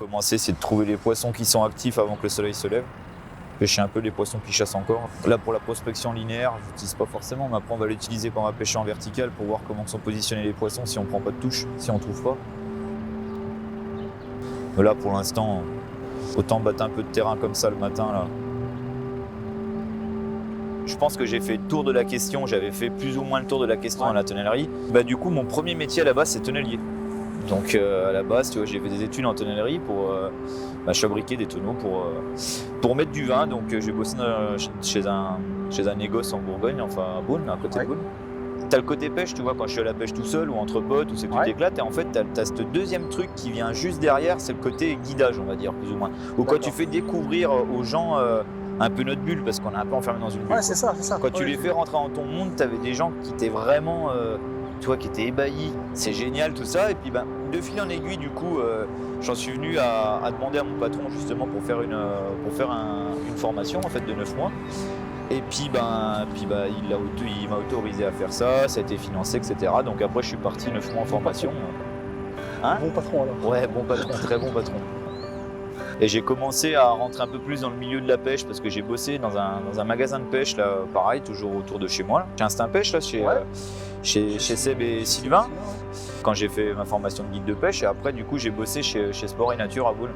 commencer, c'est de trouver les poissons qui sont actifs avant que le soleil se lève. Pêcher un peu les poissons qui chassent encore. Là, pour la prospection linéaire, je l'utilise pas forcément, mais après on va l'utiliser quand on va pêcher en vertical pour voir comment sont positionnés les poissons si on prend pas de touche, si on trouve pas. Mais là, pour l'instant, autant battre un peu de terrain comme ça le matin, là. Je pense que j'ai fait le tour de la question, j'avais fait plus ou moins le tour de la question à la tonnellerie. Du coup, mon premier métier à la base, c'est tonnelier. Donc à la base, tu vois, j'ai fait des études en tonnellerie pour fabriquer des tonneaux pour mettre du vin. Donc j'ai bossé chez un négoce en Bourgogne, enfin à Beaune, à côté de Beaune. T'as le côté pêche, tu vois, quand je suis à la pêche tout seul ou entre potes, où c'est que tu t'éclates. Et en fait, t'as ce deuxième truc qui vient juste derrière, c'est le côté guidage, on va dire, plus ou moins. Ou quand tu fais découvrir aux gens un peu notre bulle, parce qu'on est un peu enfermé dans une bulle. Ouais, c'est ça. Quand tu les fais rentrer dans ton monde, t'avais des gens qui étaient vraiment, tu vois, qui étaient ébahis. C'est génial tout ça. Et puis, de fil en aiguille, du coup, j'en suis venu à demander à mon patron justement pour faire une formation en fait de 9 mois. Et puis, il m'a autorisé à faire ça. Ça a été financé, etc. Donc après, je suis parti 9 mois en formation. Hein ? Bon patron alors. Ouais, bon patron, très bon patron. Et j'ai commencé à rentrer un peu plus dans le milieu de la pêche parce que j'ai bossé dans un magasin de pêche, là, pareil, toujours autour de chez moi. Là. Chez Instinct Pêche, là, chez Seb et Sylvain, quand j'ai fait ma formation de guide de pêche. Et après, du coup, j'ai bossé chez Sport et Nature à Beaune,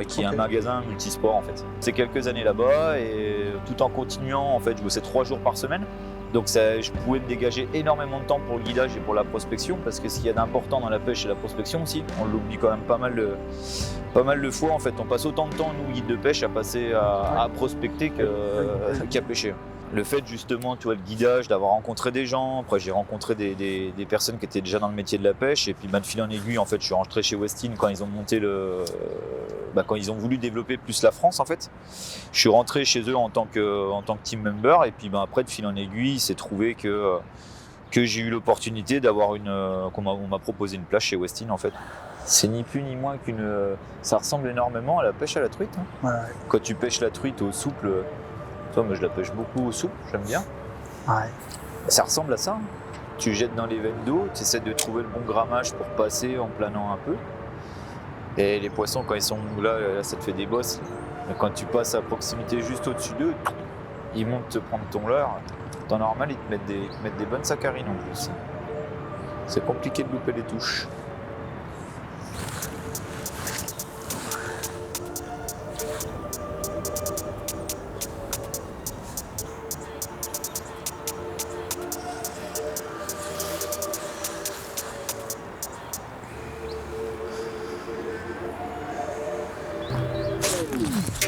qui est un magasin multisport, en fait. C'est quelques années là-bas et tout en continuant, en fait, je bossais 3 jours par semaine. Donc je pouvais me dégager énormément de temps pour le guidage et pour la prospection, parce que ce qu'il y a d'important dans la pêche, c'est la prospection aussi. On l'oublie quand même pas mal de fois. En fait, on passe autant de temps, nous, guides de pêche, à passer à prospecter qu'à pêcher. Le fait justement, tu vois, le guidage, d'avoir rencontré des gens, après j'ai rencontré des personnes qui étaient déjà dans le métier de la pêche, et puis de fil en aiguille, en fait, je suis rentré chez Westin quand ils ont monté quand ils ont voulu développer plus la France, en fait. Je suis rentré chez eux en tant que team member, et puis après, de fil en aiguille, il s'est trouvé que j'ai eu l'opportunité d'avoir on m'a proposé une place chez Westin, en fait. C'est ni plus ni moins ça ressemble énormément à la pêche à la truite. Hein. Ouais. Quand tu pêches la truite au souple, toi, moi je la pêche beaucoup au souple, j'aime bien. Ouais. Ça ressemble à ça. Hein. Tu jettes dans les veines d'eau, tu essaies de trouver le bon grammage pour passer en planant un peu. Et les poissons, quand ils sont là, ça te fait des bosses. Mais quand tu passes à proximité juste au-dessus d'eux, ils montent te prendre ton leurre. En temps normal, ils te mettent des bonnes saccharines en plus. C'est compliqué de louper les touches.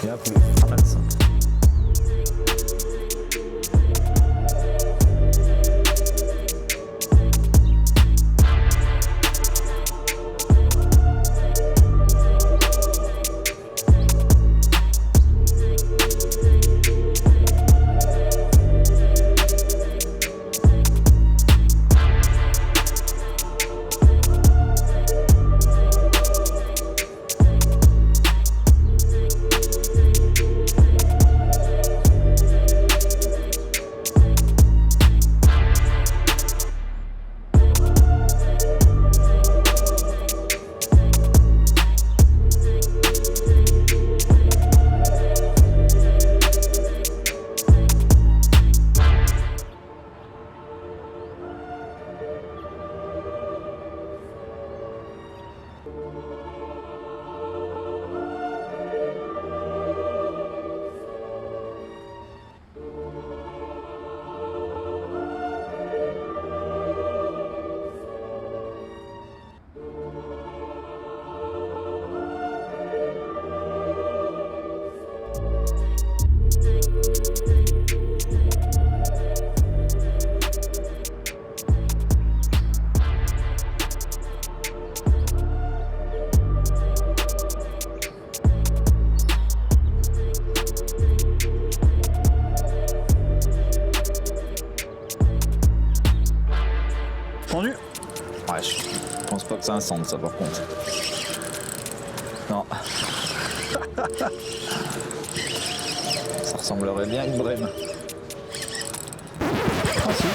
Et hop, pas mal ça. Tendu ? Ouais, je pense pas que ça incende ça par contre. Non. Ça ressemblerait bien à une brème. Ah si.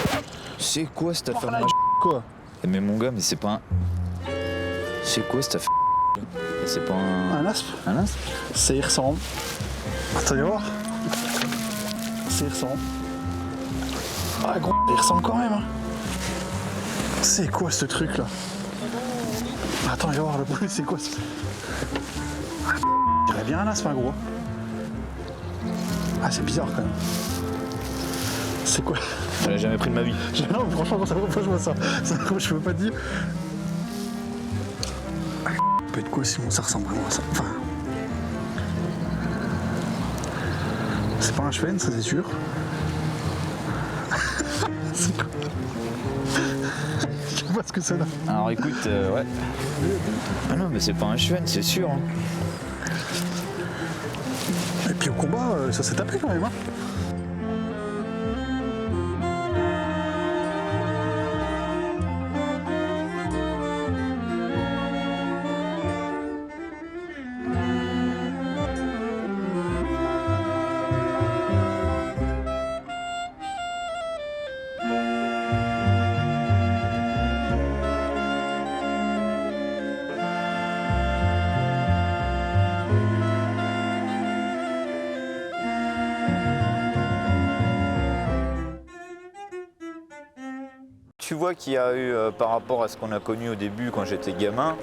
C'est quoi cette affaire de quoi ? Mais mon gars, mais c'est pas un... C'est quoi cette affaire ? c'est pas Un aspe. un aspe. Ça y ressemble. Attends, voir. Ça y ressemble. Ah gros, il ressemble quand même. Hein. C'est quoi ce truc là? Attends, viens voir le bruit, c'est quoi ce... Il y aurait bien un aspe, hein, gros. Ah, c'est bizarre quand même. C'est quoi? Je l'ai jamais pris de ma vie. Non, mais franchement, ça je vois ça. Je peux pas te dire. Ça peut être quoi sinon ça ressemble vraiment à ça. Enfin. C'est pas un chêne, ça c'est sûr. C'est quoi? Je sais pas ce que c'est là. Alors écoute, ouais. Ah non, mais c'est pas un chêne, c'est sûr. Hein. Et puis au combat, ça s'est tapé quand même. Hein. Tu vois qu'il y a eu, par rapport à ce qu'on a connu au début quand j'étais gamin,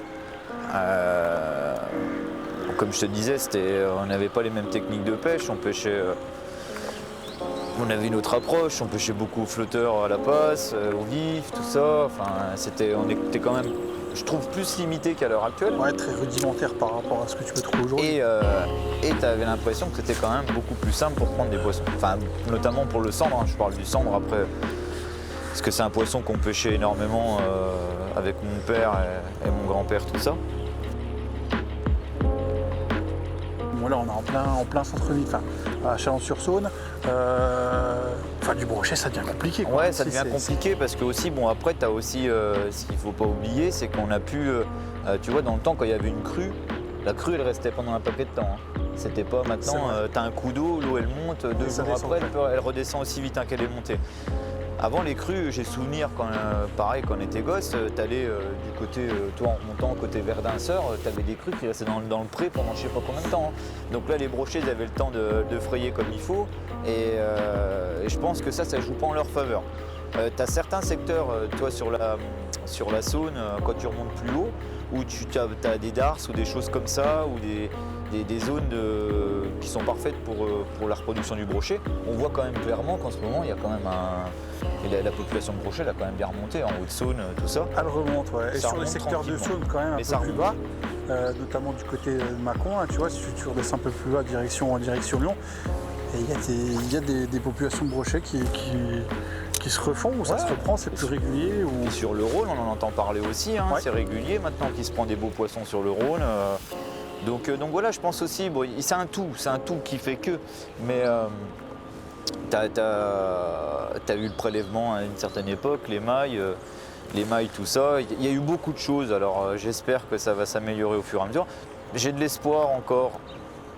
comme je te disais, on n'avait pas les mêmes techniques de pêche, on pêchait, on avait une autre approche, on pêchait beaucoup au flotteur à la passe, au vif, tout ça, enfin, on était quand même, je trouve, plus limité qu'à l'heure actuelle. Ouais, très rudimentaire par rapport à ce que tu peux trouver aujourd'hui. Et tu avais l'impression que c'était quand même beaucoup plus simple pour prendre des poissons, enfin, notamment pour le cendre, hein, je parle du cendre après. Parce que c'est un poisson qu'on pêchait énormément avec mon père et mon grand-père, tout ça. Bon, là, on est en plein centre-ville, enfin, à Chalon-sur-Saône. Enfin, du brochet, ça devient compliqué. Quoi. Ouais, ça devient compliqué parce que aussi, bon, après, tu as aussi, ce qu'il ne faut pas oublier, c'est qu'on a pu, tu vois, dans le temps, quand il y avait une crue, la crue, elle restait pendant un paquet de temps. Hein. C'était pas maintenant, tu as un coup d'eau, l'eau, elle monte, 2 jours après, elle redescend aussi vite hein, qu'elle est montée. Avant les crues, j'ai souvenir quand, pareil, quand on était gosse, t'allais du côté, toi en remontant côté Verdun-Sœur, t'avais des crues qui restaient dans le pré pendant je sais pas combien de temps. Hein. Donc là, les brochets, ils avaient le temps de frayer comme il faut, et je pense que ça joue pas en leur faveur. T'as certains secteurs, toi sur la Saône, quand tu remontes plus haut, où tu as des darses ou des choses comme ça, ou des zones qui sont parfaites pour la reproduction du brochet. On voit quand même clairement qu'en ce moment, il y a quand même la population de brochet elle a quand même bien remonté en Haute-Saône, tout ça. Elle remonte, ouais. Et sur les secteurs de Saône, quand même un peu plus bas, notamment du côté de Mâcon, hein, tu vois, si tu redescends un peu plus bas, direction Lyon, et il y a des populations de brochets qui se refont, ou ça se reprend, c'est plus régulier. Ou... Et sur le Rhône, on en entend parler aussi, hein, c'est régulier maintenant qu'il se prend des beaux poissons sur le Rhône. Donc voilà, je pense aussi, bon, c'est un tout qui fait que, mais t'as eu le prélèvement à une certaine époque, les mailles, tout ça, il y a eu beaucoup de choses, alors j'espère que ça va s'améliorer au fur et à mesure. J'ai de l'espoir encore,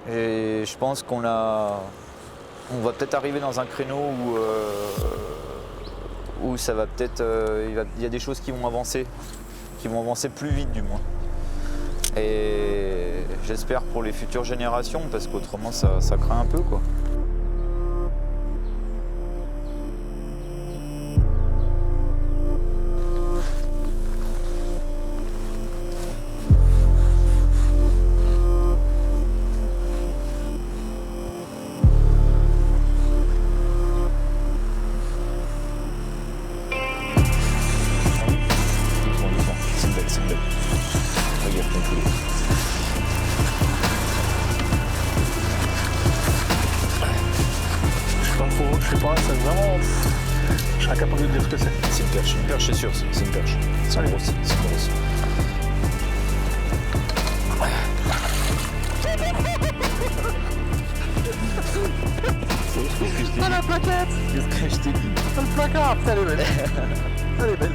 et je pense on va peut-être arriver dans un créneau où ça va peut-être, il y a des choses qui vont avancer plus vite du moins. Et j'espère pour les futures générations, parce qu'autrement ça craint un peu quoi. C'est une belle. Regarde ton poulet. Je sais pas, c'est vraiment... Je serais incapable de dire ce que c'est. C'est une perche c'est sûr, c'est une perche. C'est une grosse, Ah la plaquette! Qu'est-ce que je t'ai dit? Le placard! Elle est belle! Elle est belle!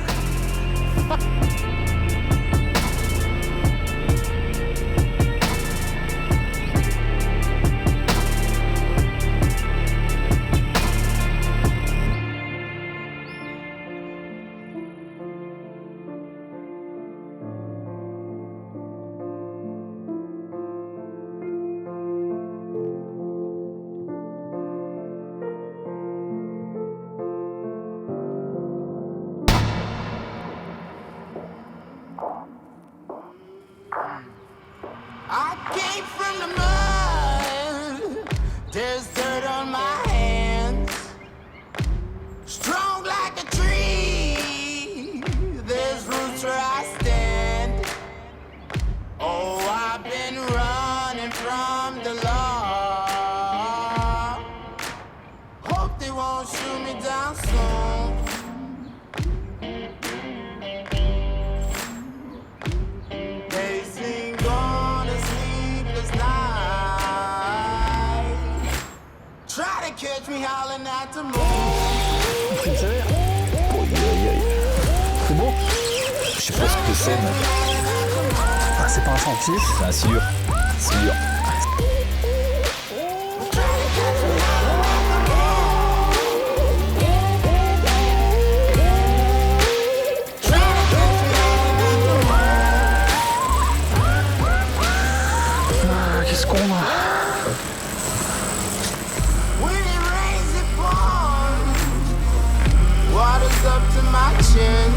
Prime sévère. C'est beau. Je sais pas ce que c'est, mais... Ah, c'est pas un sentier. C'est un silure. Silure. Qu'est-ce qu'on a? Water's up to my chin.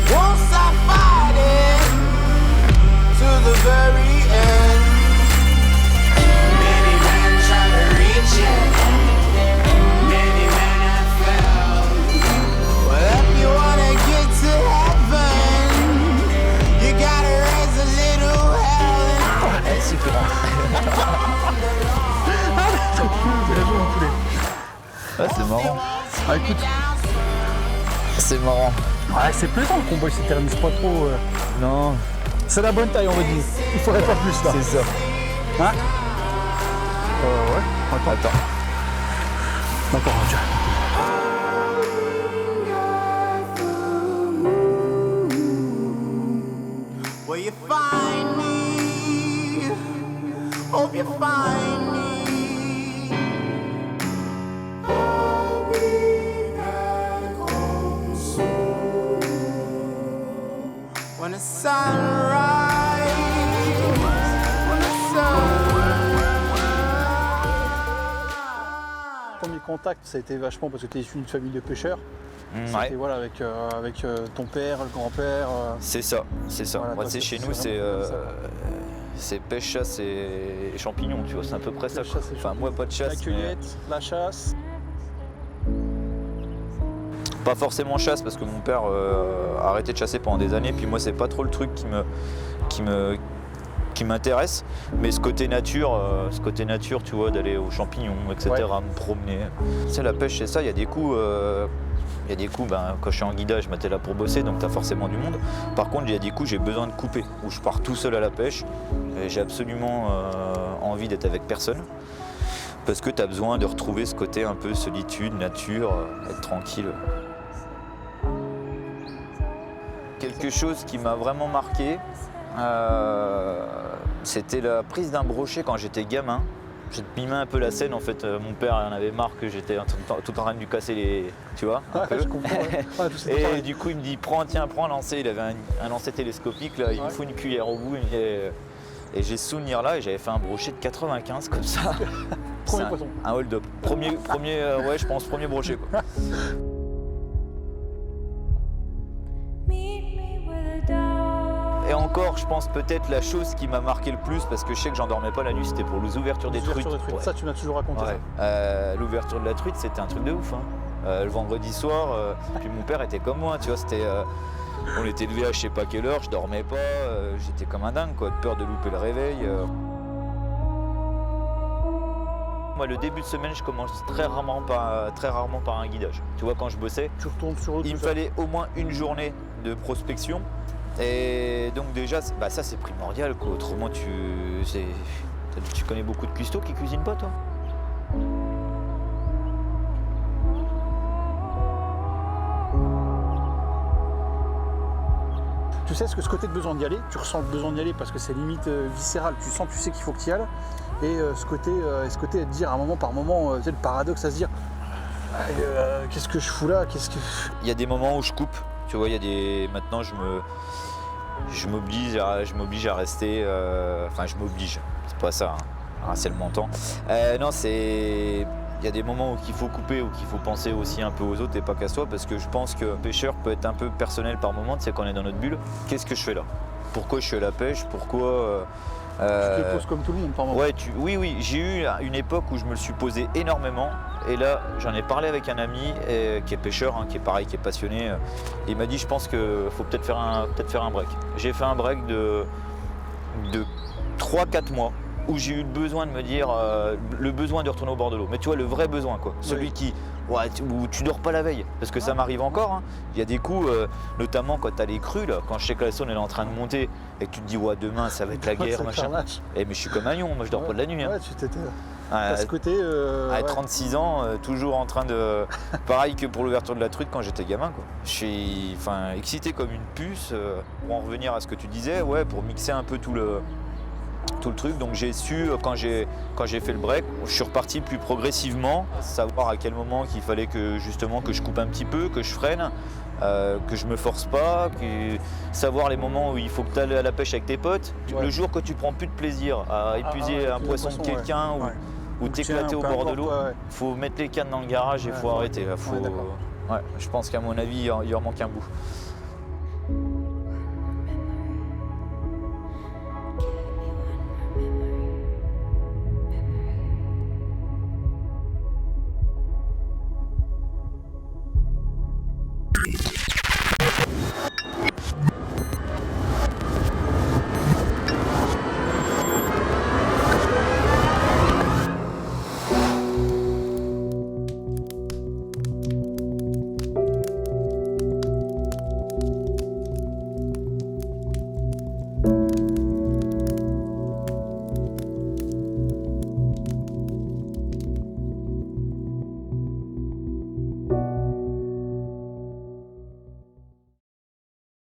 Won't stop fighting to the very end. Many men try to reach it. Many men have failed. Well, if you wanna get to heaven, you gotta raise a little hell. C'est grand. Ah, c'est marrant. Ah, écoute. C'est marrant. Ouais, c'est plaisant le combo, il s'éternise pas trop. Non. C'est la bonne taille, on va dire. Il faudrait pas plus là. C'est ça. Hein? Ouais. Attends. D'accord, tiens. Will you find me? Hope you find me. When the sun rises, when the sun Premier contact, ça a été vachement parce que tu es issu d'une famille de pêcheurs. C'était Ouais. voilà, avec ton père, le grand-père. C'est ça. Voilà, Moi, toi, c'est chez nous, c'est vraiment ça. c'est pêche, chasse et champignons, tu vois, c'est à peu près ça. La quoi. chasse et Enfin, moi, pas de La chasse, mais cueillette, la chasse. pas forcément chasse parce que mon père a arrêté de chasser pendant des années. Puis moi, c'est pas trop le truc qui m'intéresse. Mais ce côté nature, tu vois, d'aller aux champignons, etc., Ouais. me promener. C'est la pêche, c'est ça. Il y a des coups. Quand je suis en guidage, t'es là pour bosser, donc t'as forcément du monde. Par contre, il y a des coups, j'ai besoin de couper, où je pars tout seul à la pêche. Et j'ai absolument envie d'être avec personne. Parce que t'as besoin de retrouver ce côté un peu solitude, nature, être tranquille. Quelque chose qui m'a vraiment marqué, c'était la prise d'un brochet quand j'étais gamin. J'ai mimé un peu la scène, en fait, mon père en avait marre que j'étais tout en train de lui casser les... Tu vois un peu. Je comprends. Ouais. Ah, tout ça, Et pareil. du coup, il me dit, prends un lancer. Il avait un lancer télescopique, là, il me faut une cuillère au bout. Et j'ai ce souvenir-là, et j'avais fait un brochet de 95 comme ça. Premier C'est poisson. un hold-up. Premier brochet, quoi. Et encore, je pense peut-être la chose qui m'a marqué le plus, parce que je sais que j'en dormais pas la nuit, c'était pour les ouvertures des truites. Ouais. Ça, tu m'as toujours raconté. Ouais. L'ouverture de la truite, c'était un truc de ouf. Le vendredi soir, puis mon père était comme moi, tu vois, on était levé à je sais pas quelle heure, je dormais pas, j'étais comme un dingue, quoi, de peur de louper le réveil. Moi, le début de semaine, je commence très rarement par un guidage. Tu vois, quand je bossais, Tu retournes sur l'autre. il me fallait au moins une journée de prospection. Et donc déjà, ça c'est primordial, quoi. Autrement, tu connais beaucoup de cuistots qui cuisinent pas, toi? Tu sais, ce côté de besoin d'y aller, tu ressens le besoin d'y aller parce que c'est limite viscéral. Tu sais qu'il faut que tu y ailles. Et ce côté de dire à un moment par moment, tu sais, le paradoxe à se dire qu'est-ce que je fous là, Il y a des moments où je coupe. Tu vois, maintenant, je m'oblige à rester. Enfin, je m'oblige. C'est pas ça. C'est le montant. Non, il y a des moments où il faut couper, où il faut penser aussi un peu aux autres et pas qu'à soi, parce que je pense que pêcheur peut être un peu personnel par moment, tu sais, quand on est dans notre bulle. Qu'est-ce que je fais là? Pourquoi je suis à la pêche? Pourquoi tu te poses comme tout le monde par moment. Ouais, oui, j'ai eu une époque où je me le suis posé énormément, et là j'en ai parlé avec un ami qui est pêcheur, qui est pareil, qui est passionné. Il m'a dit, je pense qu'il faut peut-être faire un break. J'ai fait un break de 3-4 mois où j'ai eu le besoin de me dire, le besoin de retourner au bord de l'eau. Mais tu vois, le vrai besoin, quoi. Celui où tu dors pas la veille. Parce que ça m'arrive encore. Il y a des coups, notamment quand tu as les crues, là, quand je sais que la saune elle est en train de monter et que tu te dis, demain ça va être la guerre, machin. Mais je suis comme un lion, moi je dors pas de la nuit. Ouais, tu t'étais. T'as ce côté. À 36 ans, toujours en train de. Pareil que pour l'ouverture de la truite quand j'étais gamin, quoi. Je suis excité comme une puce. Pour en revenir à ce que tu disais, pour mixer un peu tout le truc. Donc j'ai su, quand j'ai fait le break, je suis reparti plus progressivement, savoir à quel moment qu'il fallait que je coupe un petit peu, que je freine. Que je me force pas, savoir les moments où il faut que tu ailles à la pêche avec tes potes. Le jour que tu prends plus de plaisir à épuiser un poisson de quelqu'un ou t'éclater au bord de l'eau, faut mettre les cannes dans le garage et faut arrêter. Je pense qu'à mon avis, il en manque un bout.